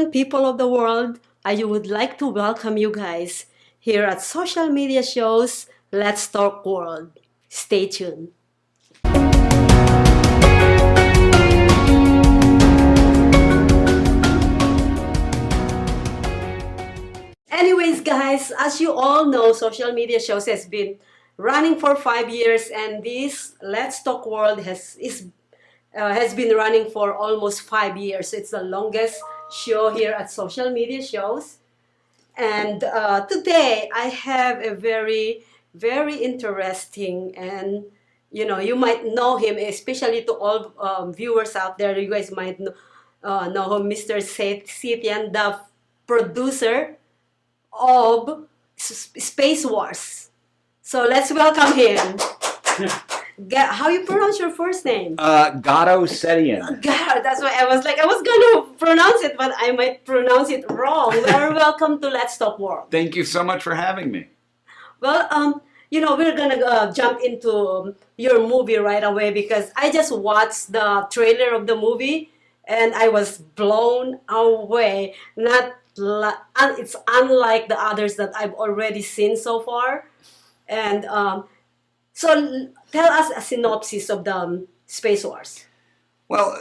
everyone, people of the world. I would like to welcome you guys here at social media shows Let's Talk World. Stay tuned. Anyways, guys, as you all know, social media shows has been running for 5 years, and this Let's Talk World has been running for almost 5 years. It's the longest show here at social media shows. And today I have a very, very interesting, and you might know him, especially to all viewers out there. You guys might know him, Mr. Setian, the producer of Space Wars. So let's welcome him. How you pronounce your first name? Garo Setian. God, that's why I was going to pronounce it, but I might pronounce it wrong. Very welcome to Let's Talk World. Thank you so much for having me. Well, we're gonna jump into your movie right away because I just watched the trailer of the movie and I was blown away. It's unlike the others that I've already seen so far, and so tell us a synopsis of the Space Wars. Well,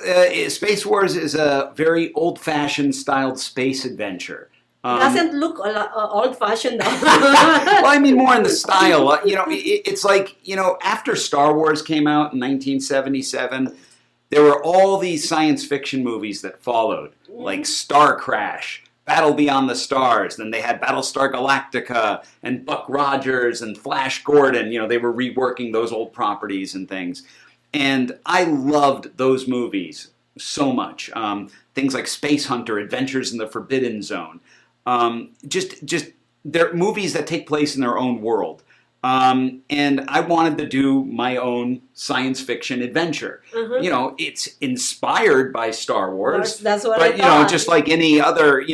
Space Wars is a very old-fashioned styled space adventure. Doesn't look old-fashioned though. Well, I mean more in the style. It's like, after Star Wars came out in 1977, there were all these science fiction movies that followed, like Star Crash, Battle Beyond the Stars. Then they had Battlestar Galactica and Buck Rogers and Flash Gordon. They were reworking those old properties and things. And I loved those movies so much. Things like Space Hunter, Adventures in the Forbidden Zone. Just they're movies that take place in their own world. And I wanted to do my own science fiction adventure. It's inspired by Star Wars. That's what but, I thought. just like any other,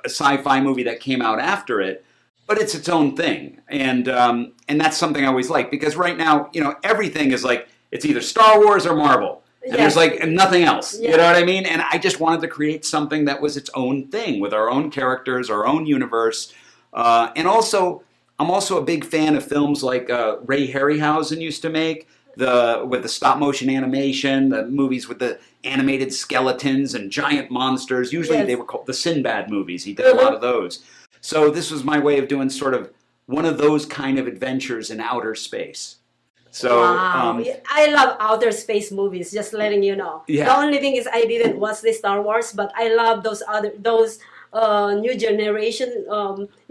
sci-fi movie that came out after it, but it's its own thing. And that's something I always like, because right now, everything is like, it's either Star Wars or Marvel. And there's like nothing else. Yeah. You know what I mean? And I just wanted to create something that was its own thing with our own characters, our own universe. And also, I'm also a big fan of films like Ray Harryhausen used to make, with the stop motion animation, the movies with the animated skeletons and giant monsters. Usually they were called the Sinbad movies. He did a lot of those. So this was my way of doing sort of one of those kind of adventures in outer space. So wow. I love outer space movies, just letting you know. Yeah. The only thing is I didn't watch the Star Wars, but I love those new generation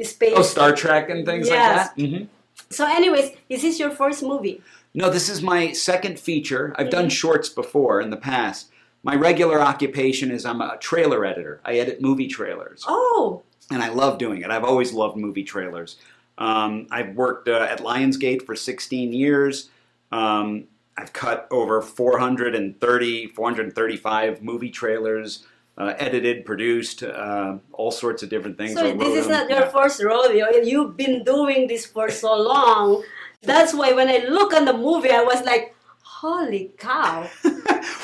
space. Oh, Star Trek and things like that? Mm-hmm. So anyways, is this your first movie? No, this is my second feature. I've done shorts before in the past. My regular occupation is I'm a trailer editor. I edit movie trailers. Oh. And I love doing it. I've always loved movie trailers. I've worked at Lionsgate for 16 years. I've cut over 435 movie trailers, edited, produced, all sorts of different things. So this is not your first rodeo. You've been doing this for so long. That's why when I look on the movie, I was like, holy cow.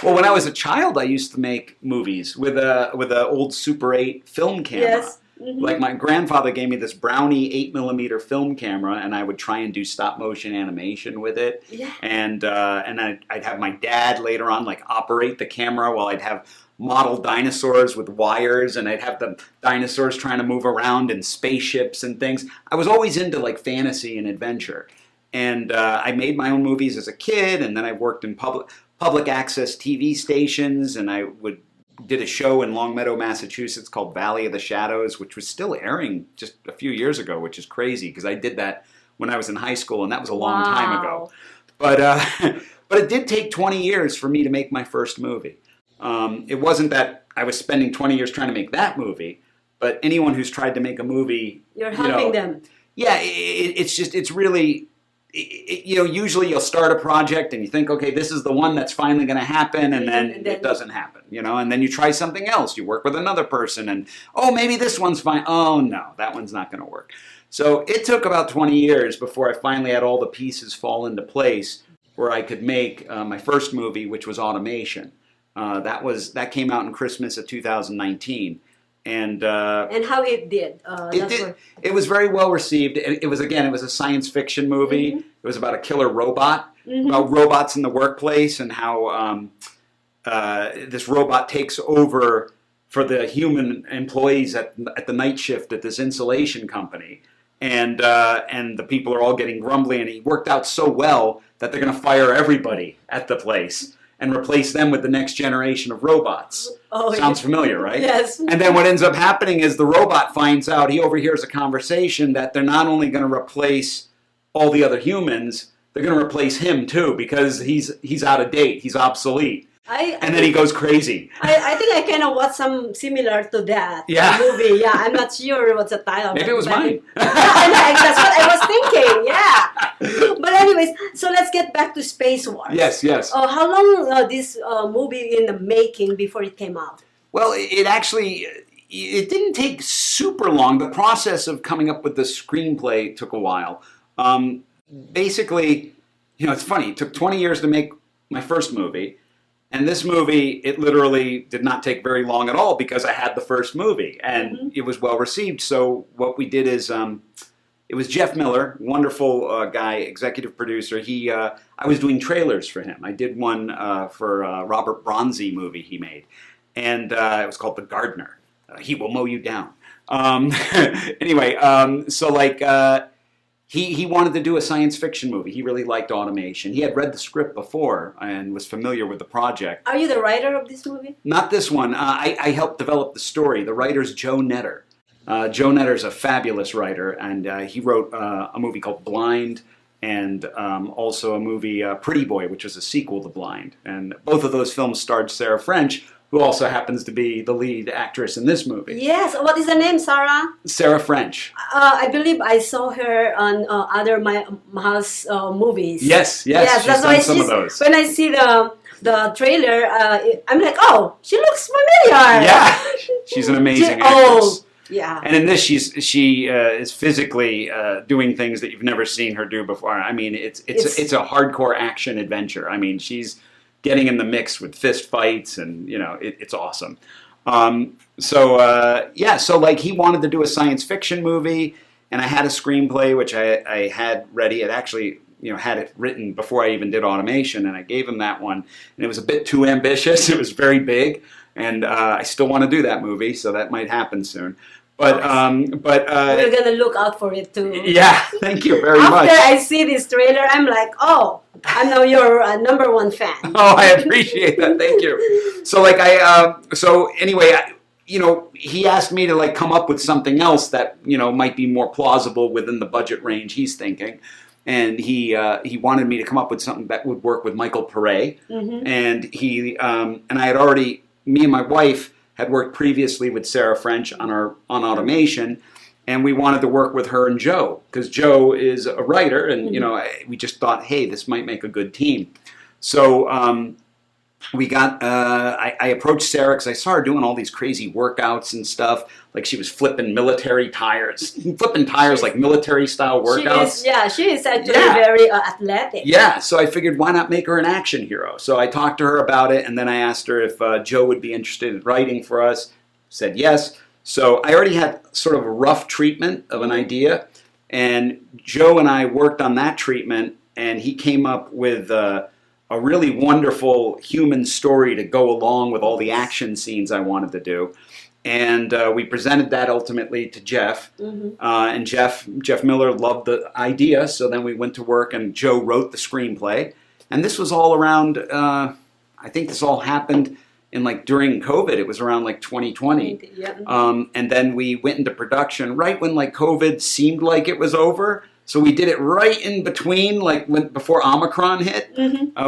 Well, when I was a child, I used to make movies with a old Super 8 film camera. Yes. Mm-hmm. Like my grandfather gave me this Brownie 8mm film camera, and I would try and do stop motion animation with it. Yeah. And I'd have my dad later on like operate the camera while I'd have model dinosaurs with wires, and I'd have the dinosaurs trying to move around in spaceships and things. I was always into like fantasy and adventure. And I made my own movies as a kid, and then I worked in public access TV stations, and I did a show in Longmeadow, Massachusetts called Valley of the Shadows, which was still airing just a few years ago, which is crazy because I did that when I was in high school, and that was a long time ago. But but it did take 20 years for me to make my first movie. It wasn't that I was spending 20 years trying to make that movie, but anyone who's tried to make a movie, you're helping them. Yeah, it's really. Usually you'll start a project and you think, okay, this is the one that's finally going to happen, and then it doesn't happen, and then you try something else. You work with another person, and maybe this one's fine. Oh no, that one's not going to work. So it took about 20 years before I finally had all the pieces fall into place where I could make my first movie, which was Automation. That came out in Christmas of 2019. And how it did? It did. It was very well received. It was a science fiction movie. Mm-hmm. It was about a killer robot, Mm-hmm. about robots in the workplace, and how this robot takes over for the human employees at the night shift at this insulation company. And the people are all getting grumbly, and he worked out so well that they're going to fire everybody at the place and replace them with the next generation of robots. Oh, Sounds familiar, right? Yes. And then what ends up happening is the robot finds out, he overhears a conversation that they're not only going to replace all the other humans, they're going to replace him too, because he's out of date, he's obsolete. And then he goes crazy. I think I kind of watched some similar to that movie. Yeah, I'm not sure what's the title. Maybe it was mine. That's what I was thinking. Yeah. But anyways, so let's get back to Space Wars. Yes. How long this movie in the making before it came out? Well, it didn't take super long. The process of coming up with the screenplay took a while. Basically, it's funny. It took 20 years to make my first movie. And this movie, it literally did not take very long at all because I had the first movie and it was well received. So what we did is, it was Jeff Miller, wonderful guy, executive producer. I was doing trailers for him. I did one for a Robert Bronzi movie he made, and it was called The Gardener. He will mow you down. Anyway, He wanted to do a science fiction movie. He really liked automation. He had read the script before and was familiar with the project. Are you the writer of this movie? Not this one. I helped develop the story. The writer's Joe Netter. Joe Netter's a fabulous writer, and he wrote a movie called Blind, and also a movie, Pretty Boy, which was a sequel to Blind. And both of those films starred Sarah French, who also happens to be the lead actress in this movie. Yes. What is the name, Sarah? Sarah French. I believe I saw her on other Mahal's movies. Yes. She's done some of those. When I see the trailer, I'm like, oh, she looks familiar. Yeah, she's an amazing actress. Yeah. And in this, she is physically doing things that you've never seen her do before. I mean, it's a hardcore action adventure. I mean, she's getting in the mix with fist fights, and it's awesome. So he wanted to do a science fiction movie, and I had a screenplay which I had ready. It actually had it written before I even did automation, and I gave him that one, and it was a bit too ambitious. It was very big, and I still want to do that movie, so that might happen soon. But we're gonna look out for it too. Yeah, thank you very much. After I see this trailer, I'm like, oh, I know you're a number one fan. Oh, I appreciate that. Thank you. So anyway, he asked me to come up with something else that might be more plausible within the budget range he's thinking, and he wanted me to come up with something that would work with Michael Pureza, and I had already, me and my wife had worked previously with Sarah French on automation, and we wanted to work with her and Joe, because Joe is a writer, and we just thought, hey, this might make a good team. So we got, I approached Sarah because I saw her doing all these crazy workouts and stuff, like she was flipping military tires, like military style workouts. She is actually very athletic. Yeah, so I figured, why not make her an action hero? So I talked to her about it, and then I asked her if Joe would be interested in writing for us. Said yes. So I already had sort of a rough treatment of an idea, and Joe and I worked on that treatment, and he came up with a really wonderful human story to go along with all the action scenes I wanted to do. And we presented that ultimately to Jeff, and Jeff Miller loved the idea, so then we went to work, and Joe wrote the screenplay. And this was all around, I think this all happened in during COVID. It was around 2020. Yeah. And then we went into production right when COVID seemed like it was over. So we did it right in between, before Omicron hit.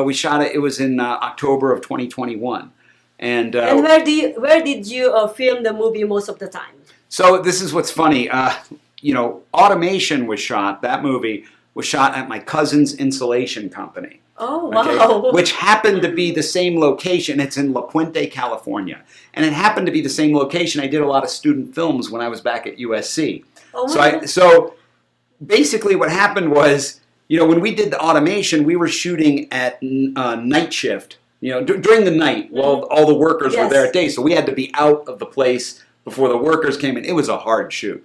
We shot it. It was in October of 2021. And where did you film the movie most of the time? So this is what's funny. Automation was shot. That movie was shot at my cousin's insulation company. Oh, wow. Which happened to be the same location. It's in La Puente, California. And it happened to be the same location. I did a lot of student films when I was back at USC. Oh, So basically what happened was, when we did the automation, we were shooting at night shift, during the night while all the workers were there at day. So we had to be out of the place before the workers came in. It was a hard shoot.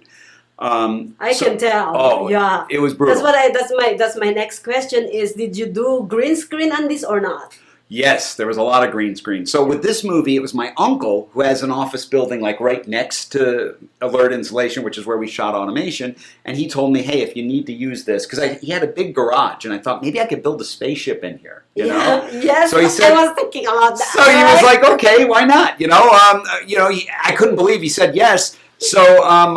I can tell. Oh, yeah, it was brutal. That's my next question is, did you do green screen on this or not? Yes, there was a lot of green screen. So with this movie, it was my uncle who has an office building like right next to Alert Installation, which is where we shot automation. And he told me, hey, if you need to use this, because he had a big garage, and I thought maybe I could build a spaceship in here. You know? Yes. So he said, I was thinking about that. So he was like, okay, why not? I couldn't believe he said yes. So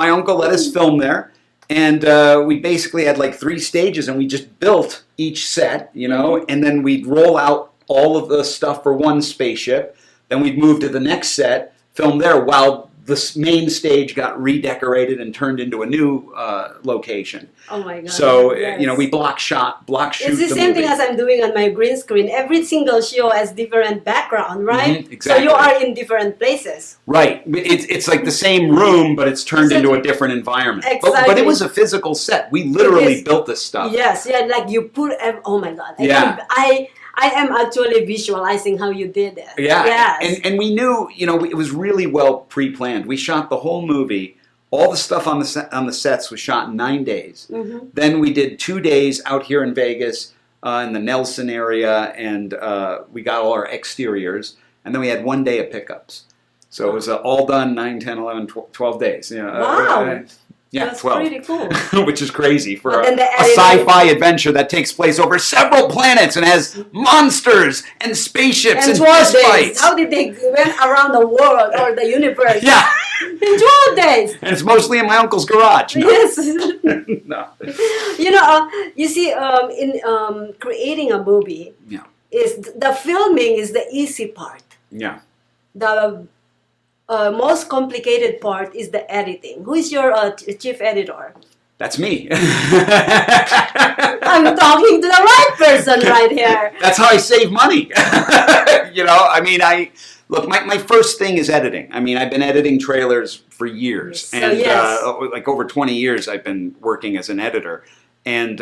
my uncle let us film there. And we basically had like 3 stages, and we just built each set, and then we'd roll out all of the stuff for one spaceship. Then we'd move to the next set, film there, while the main stage got redecorated and turned into a new location. Oh my God. So, yes. We block shoot It's the same thing as I'm doing on my green screen. Every single show has different background, right? Mm-hmm, exactly. So you are in different places. Right. It's like the same room, but it's turned into a different environment. Exactly. But it was a physical set. We literally built this stuff. Yes, yeah, like you put, oh my God. I am actually visualizing how you did it. Yeah. Yes. And we knew, it was really well pre-planned. We shot the whole movie. All the stuff on the sets was shot in 9 days. Mm-hmm. Then we did 2 days out here in Vegas, in the Nelson area, and we got all our exteriors. And then we had 1 day of pickups. So it was all done 9, 10, 11, 12 days. Wow. Yeah, That's 12. pretty cool. Which is crazy for a the sci-fi adventure that takes place over several planets and has monsters and spaceships and 12 fist days. fights. How did they went around the world or the universe? Yeah. In 12 days. And it's mostly in my uncle's garage. No. Yes. No. You see, in creating a movie, Yeah. is the filming is the easy part. Yeah. The most complicated part is the editing. Who is your chief editor? That's me. I'm talking to the right person right here. That's how I save money. Look, my first thing is editing. I've been editing trailers for years. So, and yes. like over 20 years I've been working as an editor. And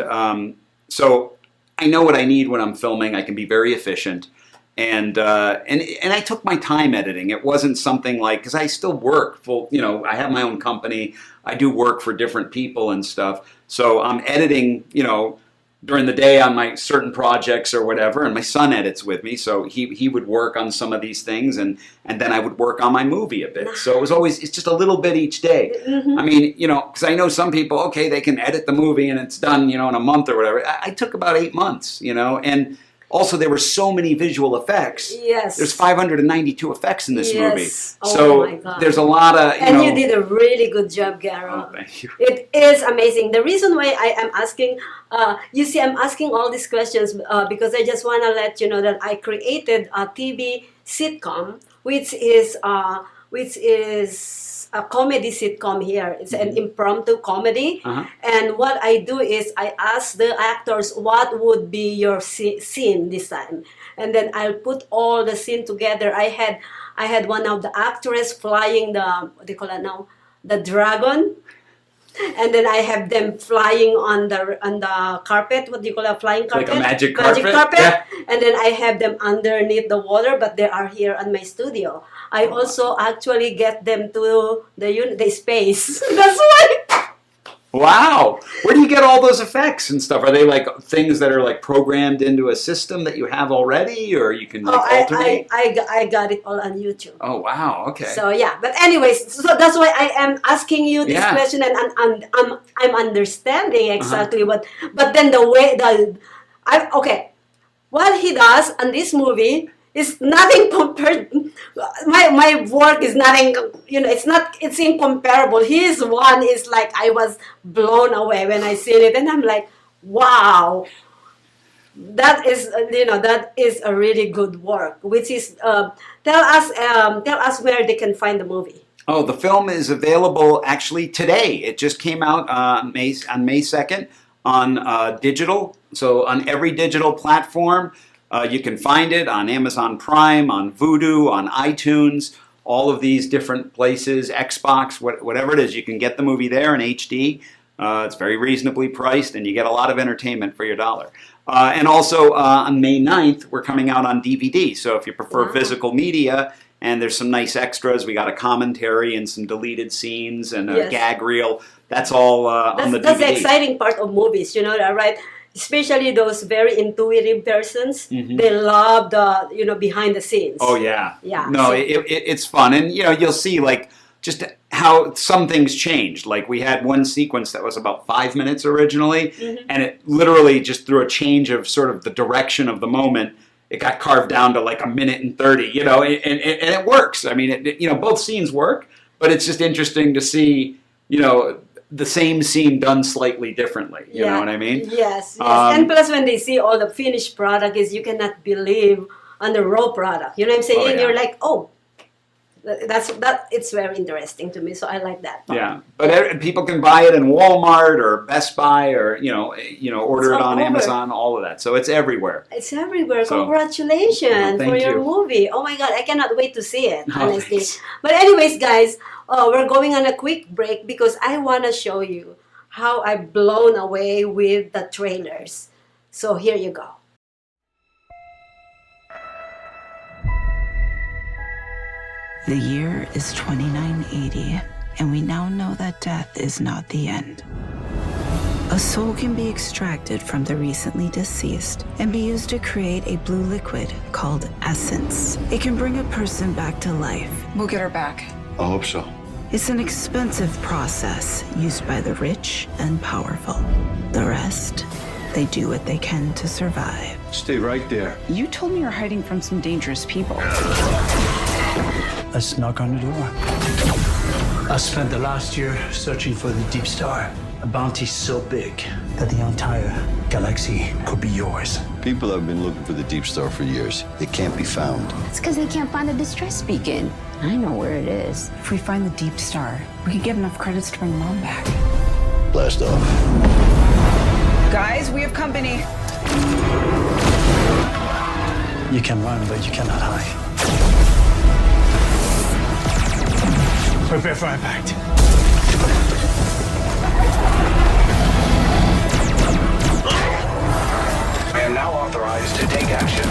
so I know what I need when I'm filming. I can be very efficient. And I took my time editing. It wasn't something like, because I still work full, I have my own company. I do work for different people and stuff. So I'm editing, during the day on my certain projects or whatever, and my son edits with me. So he would work on some of these things, and then I would work on my movie a bit. So it's just a little bit each day. Mm-hmm. Because I know some people, okay, they can edit the movie and it's done, in a month or whatever. I took about 8 months, and also, there were so many visual effects. Yes. There's 592 effects in this movie. Oh so my God. there's a lot of, And you did a really good job, Garo. Oh, thank you. It is amazing. The reason why I am asking, I'm asking all these questions because I just want to let you know that I created a TV sitcom, which is a comedy sitcom here. It's an impromptu comedy. Uh-huh. And what I do is I ask the actors, what would be your scene this time? And then I'll put all the scene together. I had one of the actors flying what do you call it now? The dragon. And then I have them flying on the carpet. What do you call it? Flying carpet? Like a magic carpet? Yeah. And then I have them underneath the water, but they are here in my studio. I also actually get them to the space. That's why. Wow. Where do you get all those effects and stuff? Are they like things that are like programmed into a system that you have already, or you can alternate? I got it all on YouTube. Oh, wow. Okay. So yeah, but anyways, so that's why I am asking you this question, and I'm understanding exactly what. But then what he does on this movie is nothing compared. My work is nothing. It's incomparable. His one is like I was blown away when I seen it, and I'm like, wow. That is a really good work. Which is tell us where they can find the movie. Oh, the film is available actually today. It just came out on May 2nd on digital. So on every digital platform, you can find it on Amazon Prime, on Vudu, on iTunes, all of these different places, Xbox, whatever it is. You can get the movie there in HD. It's very reasonably priced, and you get a lot of entertainment for your dollar. And also on May 9th, we're coming out on DVD. So if you prefer Wow. physical media, and there's some nice extras, we got a commentary and some deleted scenes and a Yes. gag reel. That's all on the DVD. That's the exciting part of movies, you know that, right? Especially those very intuitive persons, they love the behind the scenes. Oh yeah, Yeah. No, So- it's fun, and you'll see like just how some things changed. Like we had one sequence that was about 5 minutes originally, and it literally just through a change of sort of the direction of the moment, it got carved down to like 1:30. And it works. I mean, both scenes work, but it's just interesting to see the same scene done slightly differently. You know what I mean? Yes, yes. And plus, when they see all the finished product, is you cannot believe on the raw product. You know what I'm saying? Oh, yeah. You're like, oh, that. It's very interesting to me. So I like that part. Yeah, but people can buy it in Walmart or Best Buy or order It's it all on over. Amazon. All of that, so it's everywhere. It's everywhere. So- Congratulations Well, for thank your you. movie. Oh my God, I cannot wait to see it, Oh, honestly. thanks. But anyways, guys, we're going on a quick break because I want to show you how I'm blown away with the trailers. So here you go. The year is 2980, and we now know that death is not the end. A soul can be extracted from the recently deceased and be used to create a blue liquid called essence. It can bring a person back to life. We'll get her back. I hope so. It's an expensive process used by the rich and powerful. The rest, they do what they can to survive. Stay right there. You told me you're hiding from some dangerous people. Let's knock on the door. I spent the last year searching for the Deep Star, a bounty so big that the entire galaxy could be yours. People have been looking for the Deep Star for years. It can't be found. It's because they can't find the distress beacon. I know where it is. If we find the Deep Star, we could get enough credits to bring Mom back. Blast off. Guys, we have company. You can run, but you cannot hide. Prepare for impact. I am now authorized to take action.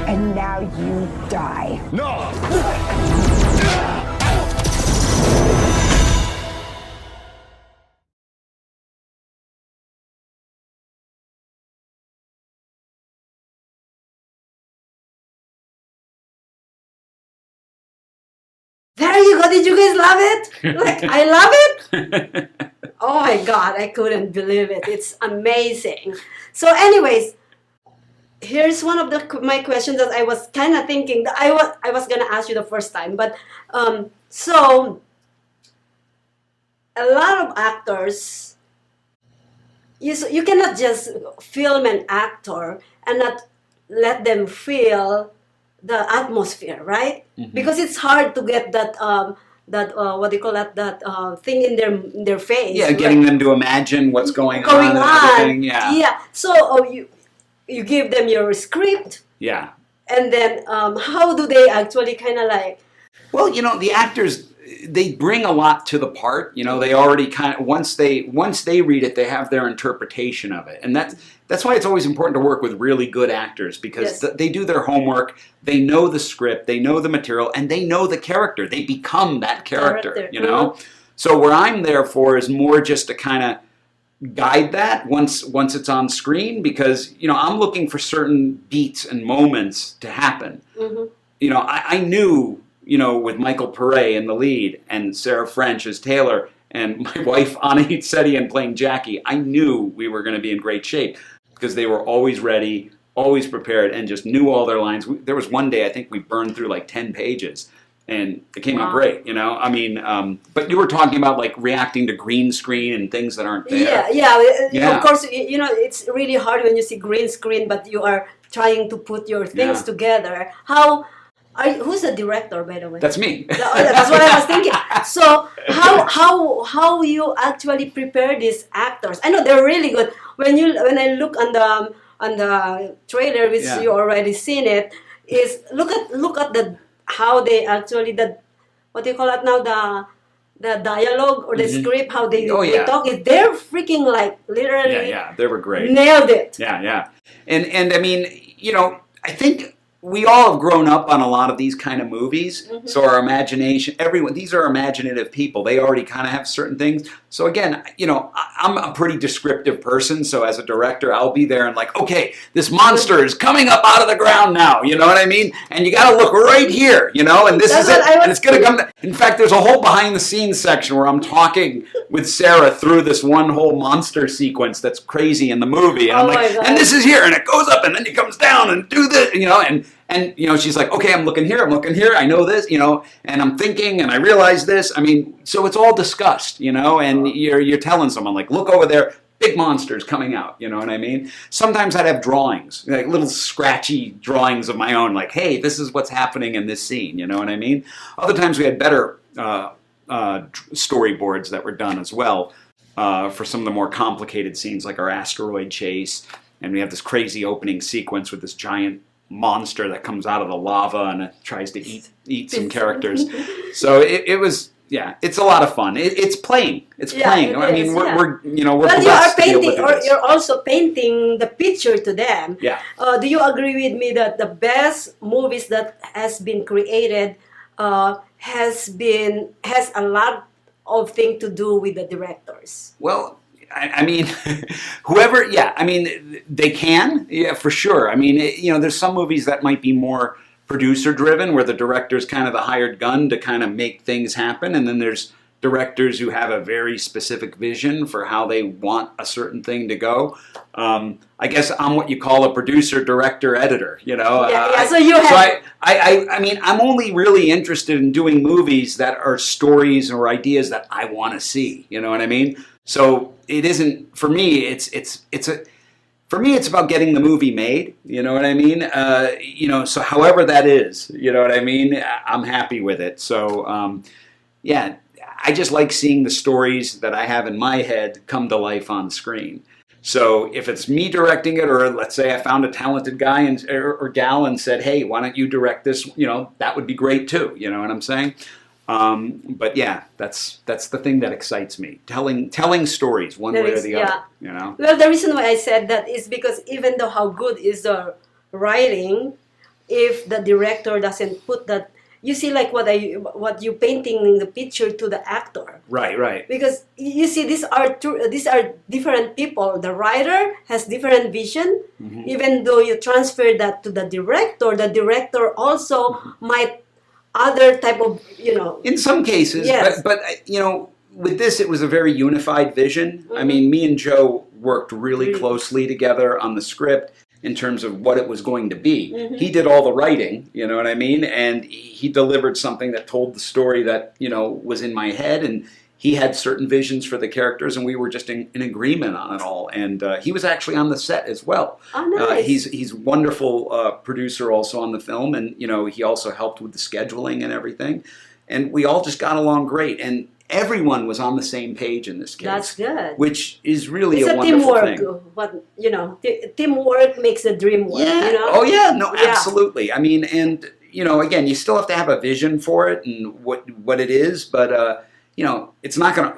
And now you die. No! There you go. Did you guys love it? Like, I love it. Oh my God, I couldn't believe it. It's amazing. So anyways, here's one of my questions that I was kind of thinking that I was going to ask you the first time. But so a lot of actors, you cannot just film an actor and not let them feel the atmosphere, right? Because it's hard to get that what do you call that thing in their face. Yeah, getting them to imagine what's going going on. And on. everything. Yeah. So you give them your script, Yeah. and then how do they actually kind of like? Well, the actors, they bring a lot to the part. They already kind of once they read it, they have their interpretation of it, and that's why it's always important to work with really good actors because Yes. they do their homework. They know the script, they know the material, and they know the character. They become that character. So where I'm there for is more just to kind of guide that once it's on screen because I'm looking for certain beats and moments to happen. I knew. With Michael Pureza in the lead and Sarah French as Taylor and my wife Anna Setian playing Jackie, I knew we were going to be in great shape because they were always ready, always prepared, and just knew all their lines. There was one day I think we burned through like 10 pages, and it came out great. But you were talking about like reacting to green screen and things that aren't there. Yeah. Of course, it's really hard when you see green screen, but you are trying to put your things Yeah. together. Who's the director, by the way? That's me. That's what I was thinking. So how you actually prepare these actors? I know they're really good. When I look on the trailer, which Yeah. you already seen it, is look at how they actually what do you call it now, the dialogue or the script, how they, Oh, they yeah. talk, is they're freaking like literally They were great. nailed it. Yeah. And I mean, I think we all have grown up on a lot of these kind of movies. So our imagination, these are imaginative people. They already kind of have certain things. So again, I'm a pretty descriptive person. So as a director, I'll be there and like, okay, this monster is coming up out of the ground now. You know what I mean? And you got to look right here, and this That's is it. what I was And it's going to come. In fact, there's a whole behind the scenes section where I'm talking with Sarah through this one whole monster sequence that's crazy in the movie. And I'm Oh my like, God. and this is here, and it goes up, and then it comes down, and do this, and she's like, okay, I'm looking here, I know this, and I'm thinking, and I realize this. I mean, so it's all discussed, and you're telling someone like, look over there, big monsters coming out, you know what I mean? Sometimes I'd have drawings, like little scratchy drawings of my own, like, hey, this is what's happening in this scene, you know what I mean? Other times we had better storyboards that were done as well for some of the more complicated scenes, like our asteroid chase, and we have this crazy opening sequence with this giant monster that comes out of the lava and it tries to eat some characters. So it was, it's a lot of fun. It's playing. It's playing. It I mean, is, we're But you are blessed to be able to painting, do or this. you're also painting the picture to them. Yeah. Do you agree with me that the best movies that has been created has a lot of thing to do with the directors? Well, I mean, whoever, they can, for sure. I mean, there's some movies that might be more producer driven, where the director's kind of the hired gun to kind of make things happen, and then there's directors who have a very specific vision for how they want a certain thing to go. I guess I'm what you call a producer, director, editor. So you have. So I mean, I'm only really interested in doing movies that are stories or ideas that I want to see. You know what I mean? So it isn't for me. For me, it's about getting the movie made. You know what I mean? So however that is, you know what I mean? I'm happy with it. So I just like seeing the stories that I have in my head come to life on screen. So if it's me directing it, or let's say I found a talented guy or gal and said, hey, why don't you direct this? That would be great too. You know what I'm saying? But that's the thing that excites me. Telling stories one way or the other. Well, the reason why I said that is because even though how good is the writing, if the director doesn't put that, you see, like what you painting in the picture to the actor. Right. Because you see, these are different people. The writer has different vision. Even though you transfer that to the director also might other type of, In some cases, Yes. but with this, it was a very unified vision. I mean, me and Joe worked really closely together on the script in terms of what it was going to be. He did all the writing, you know what I mean? And he delivered something that told the story that, was in my head, and he had certain visions for the characters, and we were just in agreement on it all. And he was actually on the set as well. Oh, nice. He's a wonderful producer also on the film, and he also helped with the scheduling and everything. And we all just got along great, and everyone was on the same page in this case. That's good. Which is really It's a a wonderful teamwork. thing. What teamwork makes the dream work. Yeah. Oh yeah. No, Yeah. absolutely. I mean, and again, you still have to have a vision for it and what it is, but it's not gonna.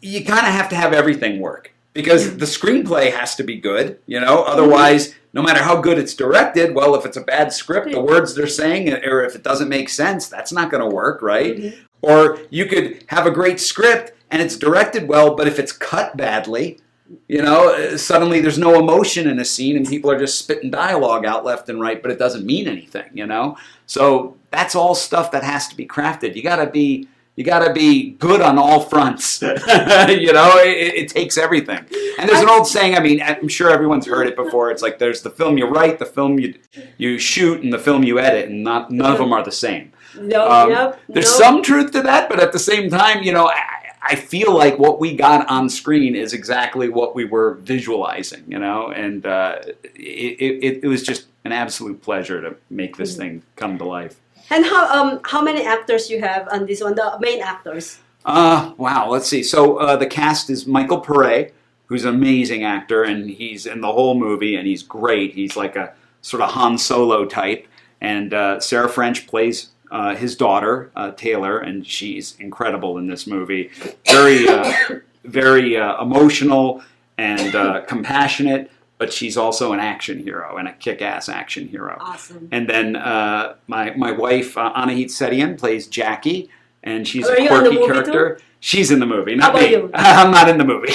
You kind of have to have everything work, because the screenplay has to be good. Otherwise, no matter how good it's directed, well, if it's a bad script, the words they're saying, or if it doesn't make sense, that's not going to work, right? Or you could have a great script and it's directed well, but if it's cut badly, suddenly there's no emotion in a scene and people are just spitting dialogue out left and right, but it doesn't mean anything, So that's all stuff that has to be crafted. You gotta be good on all fronts. It takes everything. And there's an old saying, I mean, I'm sure everyone's heard it before. It's like there's the film you write, the film you shoot, and the film you edit, and none of them are the same. There's some truth to that, but at the same time, I feel like what we got on screen is exactly what we were visualizing, and it was just an absolute pleasure to make this thing come to life. And how many actors you have on this one, the main actors? Wow, let's see. So the cast is Michael Pureza, who's an amazing actor, and he's in the whole movie, and he's great. He's like a sort of Han Solo type. And Sarah French plays his daughter, Taylor, and she's incredible in this movie. Very, very emotional and compassionate, but she's also an action hero and a kick-ass action hero. Awesome. And then my wife, Anahit Setian, plays Jackie, and she's Are a you in the quirky movie character. too? She's in the movie, How not about me. you? I'm not in the movie.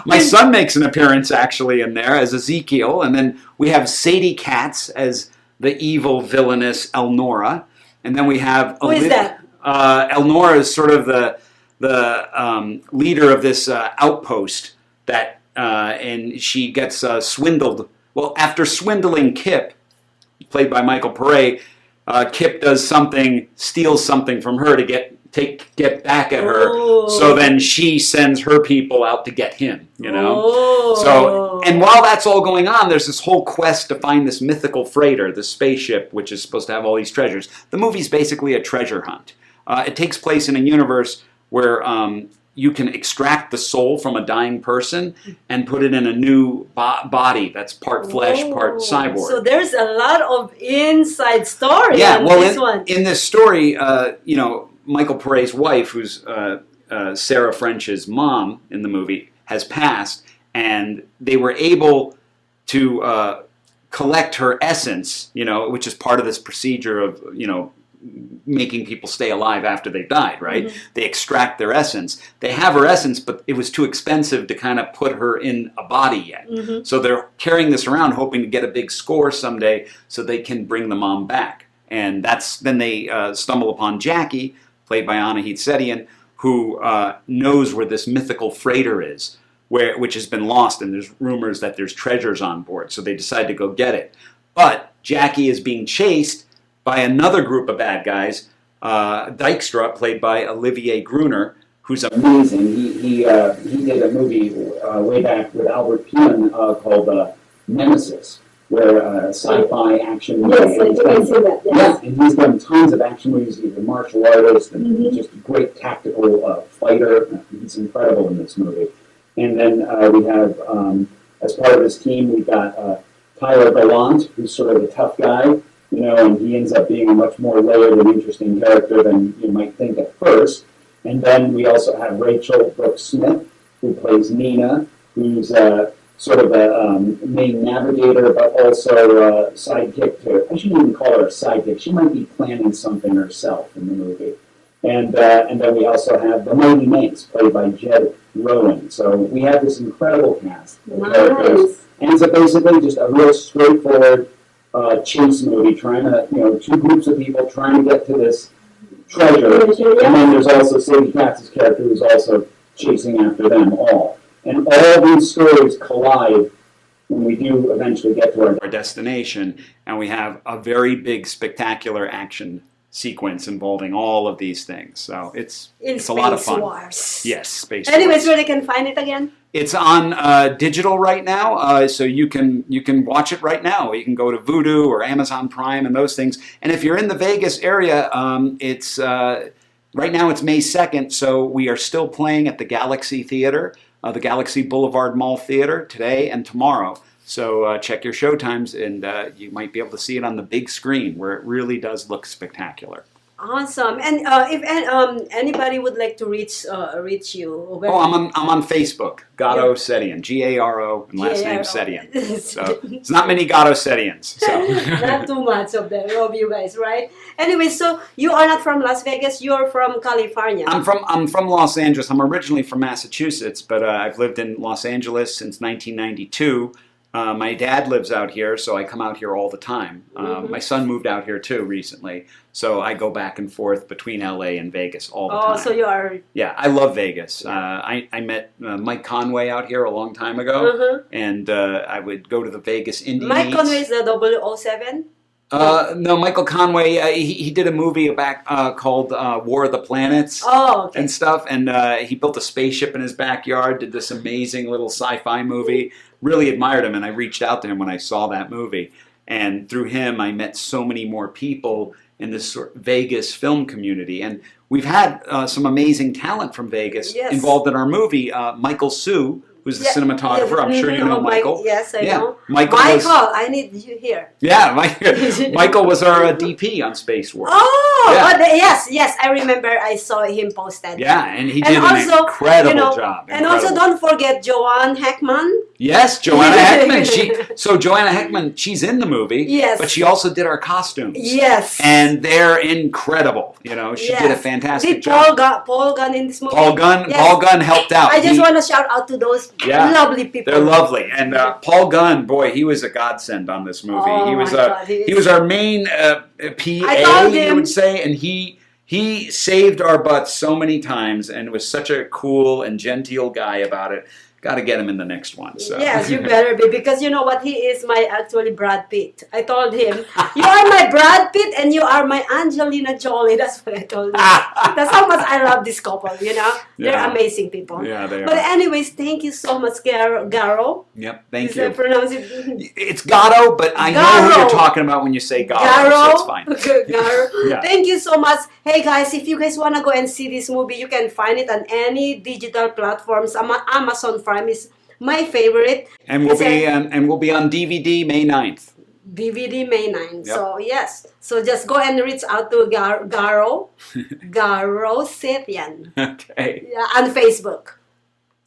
My son makes an appearance actually in there as Ezekiel, and then we have Sadie Katz as the evil villainous Elnora, and then we have Who is that? Elnora is sort of the leader of this outpost that, and she gets swindled. Well, after swindling Kip, played by Michael Pureza, Kip does something, steals something from her to get back at her. Oh. So then she sends her people out to get him, you know? Oh. So, and while that's all going on, there's this whole quest to find this mythical freighter, this spaceship, which is supposed to have all these treasures. The movie's basically a treasure hunt. It takes place in a universe where you can extract the soul from a dying person and put it in a new body that's part flesh, part cyborg. So there's a lot of inside story Yeah, on well, this one. in this story, you know, Michael Pureza's wife, who's Sarah French's mom in the movie, has passed, and they were able to collect her essence, you know, which is part of this procedure of, you know, making people stay alive after they've died, right? Mm-hmm. They extract their essence. They have her essence, but it was too expensive to kind of put her in a body yet. Mm-hmm. So they're carrying this around, hoping to get a big score someday so they can bring the mom back. And then they stumble upon Jackie, played by Anahit Setian, who knows where this mythical freighter is, which has been lost, and there's rumors that there's treasures on board. So they decide to go get it. But Jackie is being chased by another group of bad guys, Dykstra, played by Olivier Gruner, who's amazing. He did a movie way back with Albert Pien called Nemesis, where sci-fi action movie. Yes, I think I see that. Yes. Yeah, and he's done tons of action movies. He's a martial artist and just a great tactical fighter. He's incredible in this movie. And then we have, as part of his team, we've got Tyler Gallant, who's sort of the tough guy. You know, and he ends up being a much more layered and interesting character than you might think at first. And then we also have Rachel Brooks Smith, who plays Nina, who's sort of the main navigator, but also sidekick to, I shouldn't even call her a sidekick. She might be planning something herself in the movie. And then we also have the Mighty Mates, played by Jed Rowan. So we have this incredible cast of characters. And it's basically just a real straightforward chase movie, trying to, you know, two groups of people trying to get to this treasure, and then there's also Sadie Katz's character who's also chasing after them all. And all these stories collide when we do eventually get to our destination, and we have a very big, spectacular action sequence involving all of these things. So it's a lot of fun. Wars. Yes, Space Anyways, Wars. where they can find it again? It's on digital right now, so you can watch it right now. You can go to Vudu or Amazon Prime and those things. And if you're in the Vegas area, it's right now it's May 2nd, so we are still playing at the Galaxy Theater, the Galaxy Boulevard Mall Theater today and tomorrow. So check your show times, and you might be able to see it on the big screen, where it really does look spectacular. Awesome. And if anybody would like to reach you, I'm on Facebook, Garo Setian, Garo, and last name Setian. So it's not many Garo Setians. So not too much of you guys, right? Anyway, so you are not from Las Vegas. You are from California. I'm from Los Angeles. I'm originally from Massachusetts, but I've lived in Los Angeles since 1992. My dad lives out here, so I come out here all the time. My son moved out here too recently, so I go back and forth between LA and Vegas all the time. Oh, so you are... Yeah, I love Vegas. I met Mike Conway out here a long time ago, and I would go to the Vegas Indie Mike meets. Conway is the 007? No, Michael Conway, he did a movie back called War of the Planets and stuff, and he built a spaceship in his backyard, did this amazing little sci-fi movie. Really admired him, and I reached out to him when I saw that movie. And through him, I met so many more people in this sort of Vegas film community. And we've had some amazing talent from Vegas involved in our movie. Michael Sue, who's the Yeah, cinematographer. I'm sure you know Michael. Yes, I know. Michael, I need you here. Yeah, Michael was our DP on Space War. Oh, Yeah. yes, I remember. I saw him posted. Yeah, and he did an incredible job. And also, don't forget Joanne Heckman. Yes, Joanna Heckman. Joanna Heckman, she's in the movie. Yes. But she also did our costumes. Yes. And they're incredible. You know, she did a fantastic job. Paul Gunn in this movie? Paul Gunn helped out. I just want to shout out to those lovely people. They're lovely. And Paul Gunn, boy, he was a godsend on this movie. Oh, he was he was our main PA, you would say, and he saved our butts so many times and was such a cool and genteel guy about it. Got to get him in the next one. So. Yes, you better be, because you know what? He is my actually Brad Pitt. I told him, you are my Brad Pitt and you are my Angelina Jolie. That's what I told him. That's how much I love this couple, you know? They're amazing people. Yeah, they are. But anyways, thank you so much, Garo. Yep, thank you. you. Pronounce it? It's Garo, but I know who you're talking about when you say Garo, so it's fine. Garo. Yeah. Thank you so much. Hey guys, if you guys want to go and see this movie, you can find it on any digital platforms. Amazon Prime is my favorite. And we'll be on DVD May 9th. DVD May 9th. Yep. So yes. So just go and reach out to Garo Setian. Okay. Yeah, on Facebook.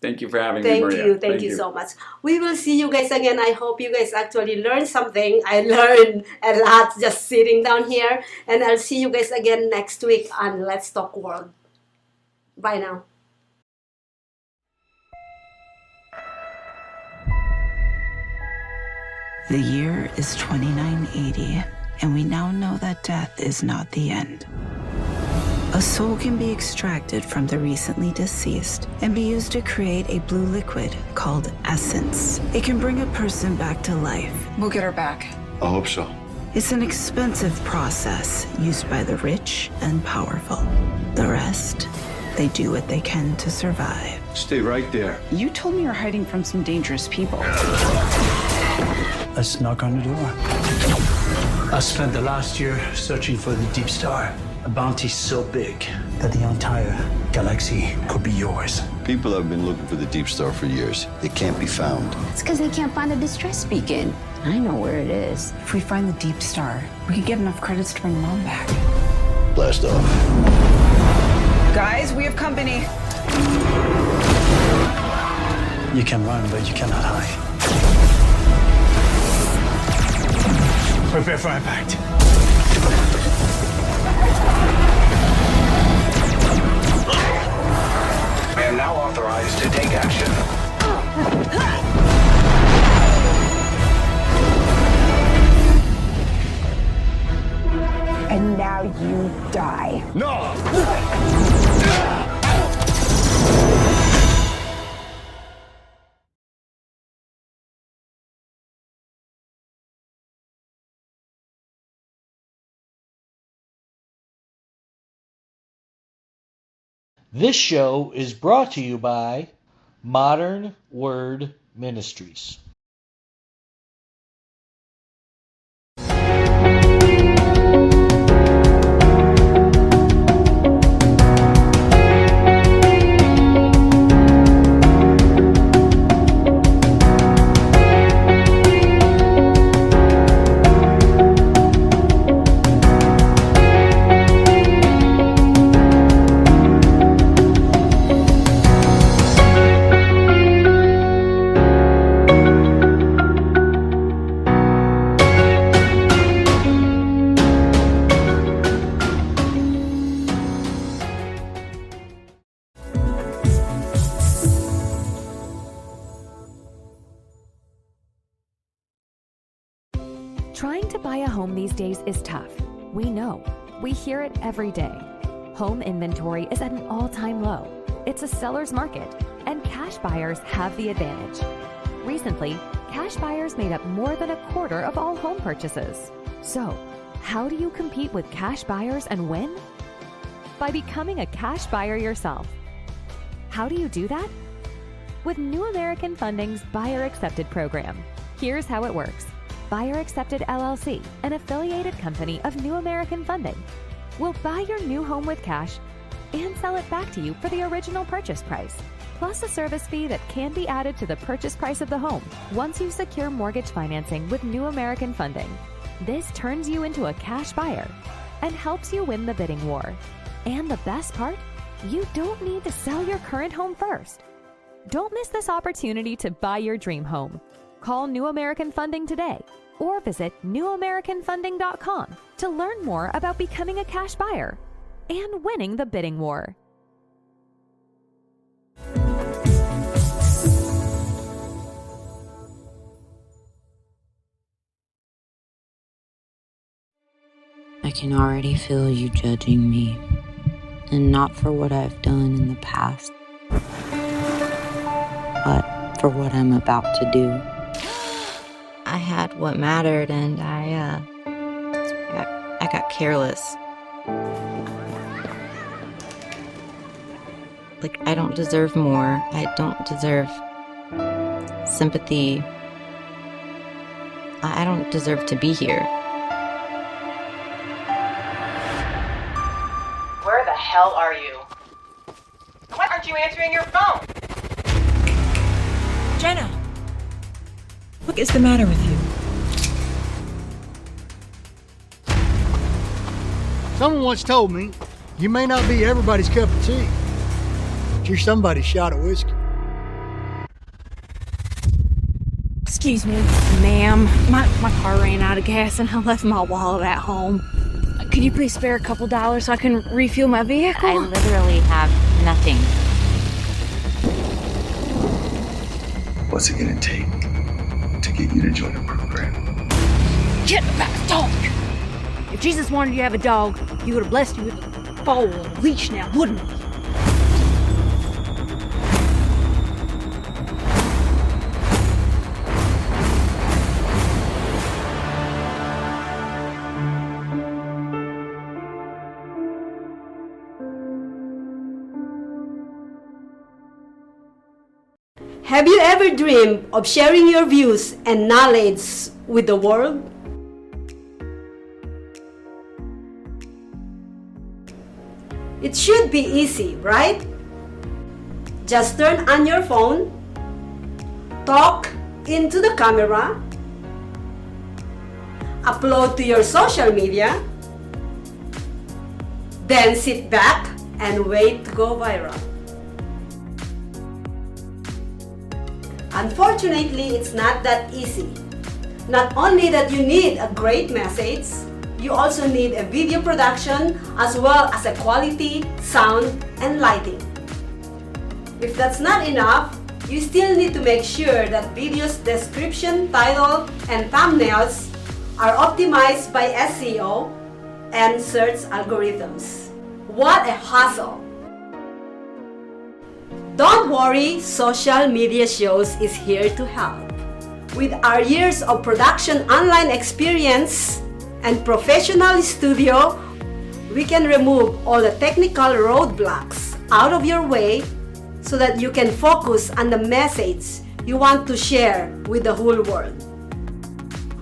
Thank you for having me, Maria. Thank you so much. We will see you guys again. I hope you guys actually learned something. I learned a lot just sitting down here. And I'll see you guys again next week on Let's Talk World. Bye now. The year is 2980, and we now know that death is not the end. A soul can be extracted from the recently deceased and be used to create a blue liquid called essence. It can bring a person back to life. We'll get her back. I hope so. It's an expensive process used by the rich and powerful. The rest, they do what they can to survive. Stay right there. You told me you're hiding from some dangerous people. Let's knock on the door. I spent the last year searching for the Deep Star, a bounty so big that the entire galaxy could be yours. People have been looking for the Deep Star for years. It can't be found. It's because they can't find the distress beacon. I know where it is. If we find the Deep Star, we could get enough credits to bring Mom back. Blast off. Guys, we have company. You can run, but you cannot hide. Prepare for impact. I am now authorized to take action. And now you die. No! This show is brought to you by Modern Word Ministries. Trying to buy a home these days is tough. We know. We hear it every day. Home inventory is at an all-time low. It's a seller's market, and cash buyers have the advantage. Recently, cash buyers made up more than a quarter of all home purchases. So, how do you compete with cash buyers and win? By becoming a cash buyer yourself. How do you do that? With New American Funding's Buyer Accepted program. Here's how it works. Buyer Accepted LLC, an affiliated company of New American Funding, will buy your new home with cash and sell it back to you for the original purchase price. plus a service fee that can be added to the purchase price of the home once you secure mortgage financing with New American Funding. This turns you into a cash buyer and helps you win the bidding war. And the best part? You don't need to sell your current home first. Don't miss this opportunity to buy your dream home. Call New American Funding today or visit newamericanfunding.com to learn more about becoming a cash buyer and winning the bidding war. I can already feel you judging me, and not for what I've done in the past, but for what I'm about to do. I had what mattered, and I got careless. Like, I don't deserve more. I don't deserve sympathy. I don't deserve to be here. Where the hell are you? Why aren't you answering your phone? Jenna! What is the matter with you? Someone once told me, you may not be everybody's cup of tea, but you're somebody's shot of whiskey. Excuse me, ma'am. My car ran out of gas and I left my wallet at home. Could you please spare a couple dollars so I can refuel my vehicle? I literally have nothing. What's it gonna take to get you to join a program? Get back, dog! If Jesus wanted you to have a dog, he would have blessed you with a foal and a leash now, wouldn't he? Have you ever dreamed of sharing your views and knowledge with the world? It should be easy, right? Just turn on your phone, talk into the camera, upload to your social media, then sit back and wait to go viral. Unfortunately, it's not that easy. Not only that you need a great message, you also need a video production as well as a quality sound and lighting. If that's not enough, you still need to make sure that video's description, title, and thumbnails are optimized by SEO and search algorithms. What a hassle! Don't worry, Social Media Shows is here to help. With our years of production online experience and professional studio, we can remove all the technical roadblocks out of your way so that you can focus on the message you want to share with the whole world.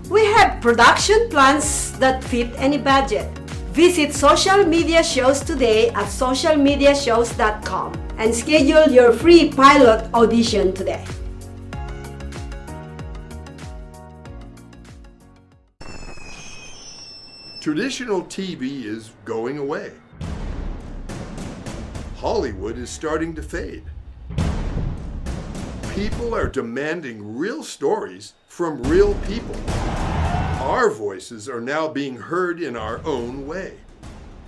We have production plans that fit any budget. Visit Social Media Shows today at socialmediashows.com and schedule your free pilot audition today. Traditional TV is going away. Hollywood is starting to fade. People are demanding real stories from real people. Our voices are now being heard in our own way.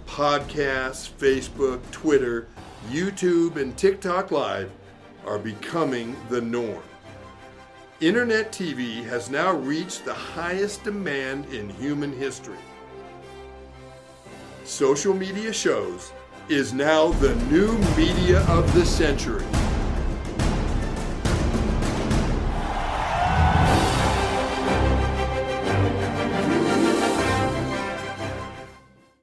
Podcasts, Facebook, Twitter, YouTube, and TikTok Live are becoming the norm. Internet TV has now reached the highest demand in human history. Social Media Shows is now the new media of the century.